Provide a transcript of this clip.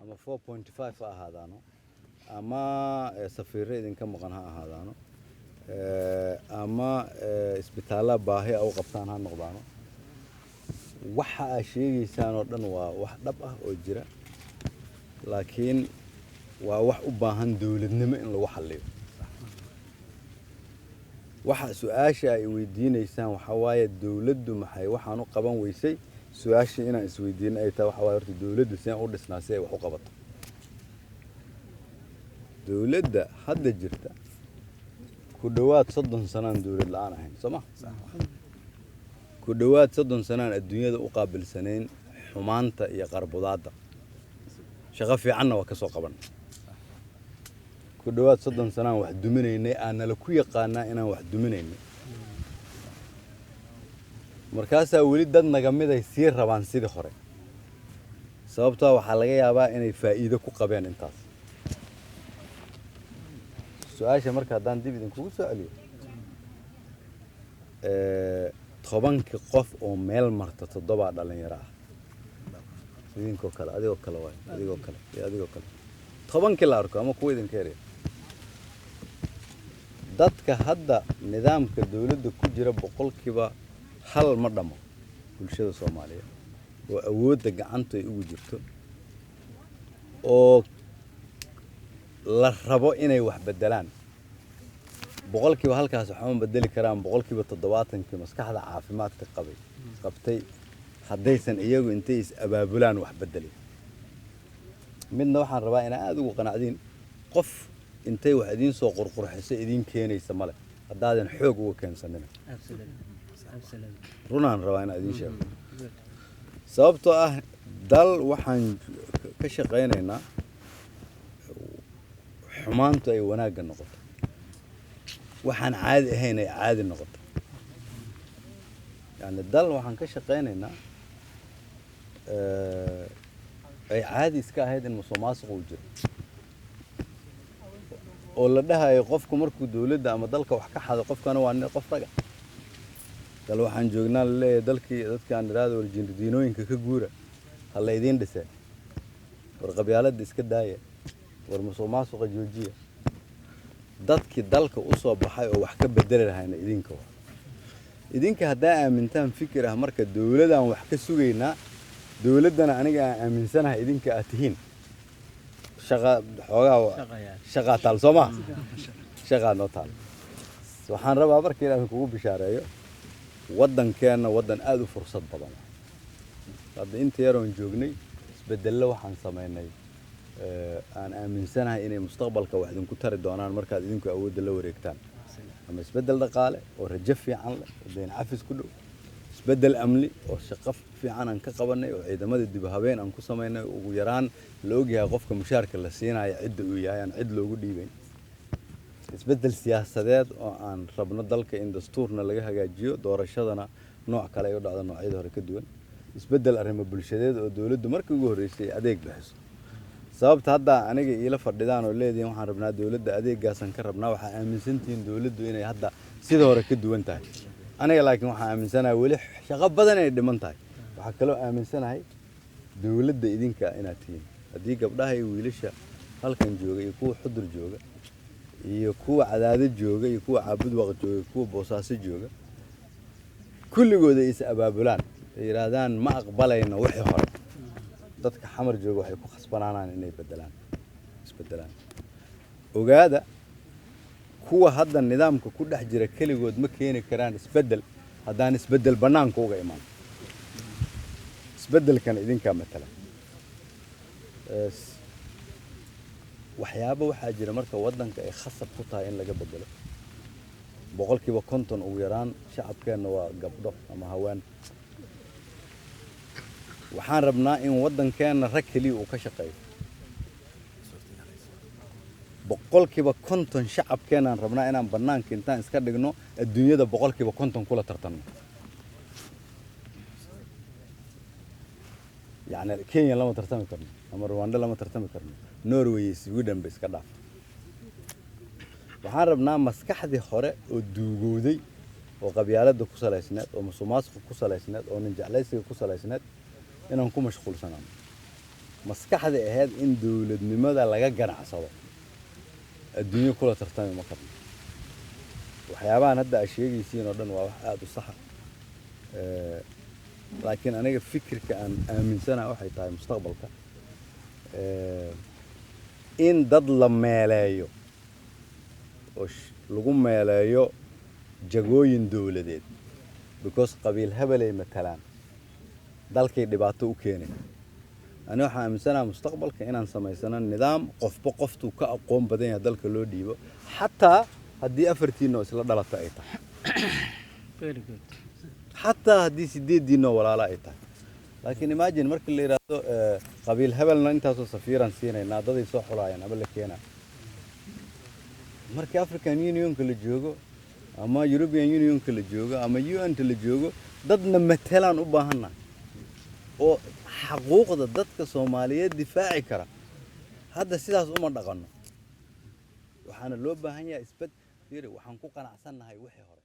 ama 4.5 ha ahaadaano ama safiirro idinka maqan ha ahaadaano ama isbitaallada baahi u qabtaan ha noqdaano waxa ay sheegaysaan oo dhan waa wax dhab ah oo jira laakiin waa wax u baahan dawladnimo in lagu xalliyo waxa su'aasha ay weydiinaysaan waxa waaye dawladdu maxay waxaan u qaban weysay su'aasha inaan isweydiin ay tahay waxa waaye horta dawladdu si aan u dhisnaa si ay wax u qabato dawladda hadda jirta ku dhawaad 30 sano dawlad la'aan ahayn Soomaa ku dhawaad 30 sano adduunyada u qaabilsanayn xumaanta iyo qarbudaada shaqo fiicanna waa ka soo qaban ku dhawaad 30 sano wax duminaynay aan la ku yaqaanaa inaan wax duminaynay markaas wali dad naga mid ay sii rabaan sidii hore sababtoo waxa laga yaabaa inay faa'iido ku qabeen intaas su'aasha marka hadaan dib idin kugu soo celiyo tobanki qof oo meel marta 7 dhalinyaro ah idinkoo kale adigoo kale way adigoo kale tobanki la arko ama kuwa idin keenay dadka hadda nidaamka dawladda ku jira boqolkiiba hal ma dhamo bulshada Soomaaliyeed oo awoodda gacanta ay ugu jirto oo la rabo inay wax bedelaan boqolkiiba halkaas waxa ma bedeli karaan boqolkiiba 70 maskaxda caafimaadka qabtay haddaysan iyagu intay is abaabulaan wax bedeli midna waxaan rabaa in aad ugu qanacdiin qof intay wax idin soo qurqurxisay idin keenaysa male haddaadan xoog uga keensanina runaan rabaa in idin sheego sababtoo ah dal waxaan ka shaqeynaynaa xumaantu ay wanaagga noqoto waxaan caadi ahayn ay caadi noqoto yani dal waxaan ka shaqeynaynaa ay caadi iska ahayd in musuqmaasuq uu jiro oo la dhahayo qofku markuu dawladda ama dalka wax ka xado qofkana waa qof raga dal waxaan joognaa leeyahay dadkaan iraado warjindiinooyinka ka guura hal idin dhisay war qabyaalada iska daaya war musuqmaasuqa joojiya dadkii dalka u soo baxay oo wax ka bedeli lahayn idinka hadaa aamintaan fikir ah marka dawladdan wax ka sugaynaa dawladdana aniga aan aaminsanahay idinka aad tihiin shaqa taal Soomaa shaqa noo taal waxaan rabaa markii inaan kugu bishaareeyo waddankeena waddan aad u fursad badan hadda inta yaroon joognay isbedello waxaan sameynay aan aaminsanahay inay mustaqbalka wax idinku tari doonaan markaad idinku awoodda la wareegtaan ama isbedel dhaqaale oo rajo fiican leh oo deyn cafis ku dhow isbedel amni oo shaqo fiican aan ka qabanay oo ciidamada dib habeen aan ku sameynay ugu yaraan la ogyahay qofka mushaarka la siinayo cid uu yahay aan cid loogu dhiibay isbedel siyaasadeed oo aan rabno dalka in dastuurna laga hagaajiyo doorashadana nooc kale ay u dhacdo noocyada hore ka duwan isbedel arrimo bulshadeed oo dawladdu markii ugu horeysay adeeg bixiso sababta hadda aniga ila fadhidaan oo leedeen waxaan rabnaa dawladda adeegaasan ka rabnaa waxa aaminsantiin dawladdu inay hadda sida hore ka duwan tahay aniga laakiin waxa aaminsanahay wali shaqo badan ay dhiman tahay waxa kale oo aaminsanahay dawladda idinka inaad tihiin hadii gabdhaha iyo wiilasha halkan jooga iyo kuwa xudur jooga iyo kuwa cadaado jooga iyo kuwa caabud waq jooga kuwa boosaaso jooga kulligooda is abaabulaan yiraahdaan ma aqbalayna wixii hore dadka xamar jooga waxay ku khasbanaanaan inay isbedelaan ogaada kuwa hadda nidaamka ku dhex jira kaligood ma keeni karaan isbedel haddaan isbedel banaanka uga imaan isbedelkan idinka matala waxyaabo waxaa jira marka waddanka ay khasab ku tahay in laga bedelo boqolkiiba 50 ugu yaraan shacabkeena waa gabdho ama haween waxaan rabnaa in waddankeena rag kaliya uu ka shaqeeyo boqolkiiba 50 shacabkeena aan rabnaa inaan banaanka intaan iska dhigno adduunyada boqolkiiba 50 kula tartanno يعني كينيا لما ترتمي كرنا أما رواندا لما ترتمي كرنا نرويج سويدن بس كذا وحاربنا مسكحة خراء ودوجودي وقبيلات maskaxda ahayd in dawladnimada laga ganacsado adduunyo kula tartami ma karno waxyaabahan hadda aad sheegaysiin oo dhan waa wax aad u sax ah laakiin aniga fikirka aan aaminsanahay waxay tahay mustaqbalka in dad la meeleeyo oo lagu meeleeyo jagooyin dawladeed because qabiil hebelay matalaan dalkay dhibaato u keenay أنا waxaan aaminsanahay mustaqbalka inaan samaysano nidaam qofba qoftu ka aqoon badan yahay dalka loo dhiibo xataa haddii afartiino isla dhalata ay tahay very good xataa haddii sideediino walaalo ay tahay laakiin imagine markii la yiraahdo qabiil hebelna intaasoo safiiran siinayna daday soo xulaayaan ama la keenaa markii African Unionka la joogo ama European Unionka la joogo ama UN-ta la joogo dadna matalaan u baahanna oo حقوق ضدك كصومالية دفاعي كرا هذا سلاس dhaqano waxaana loo baahan yahay isbed fiiri waxaan ku qanacsannahay wixii hore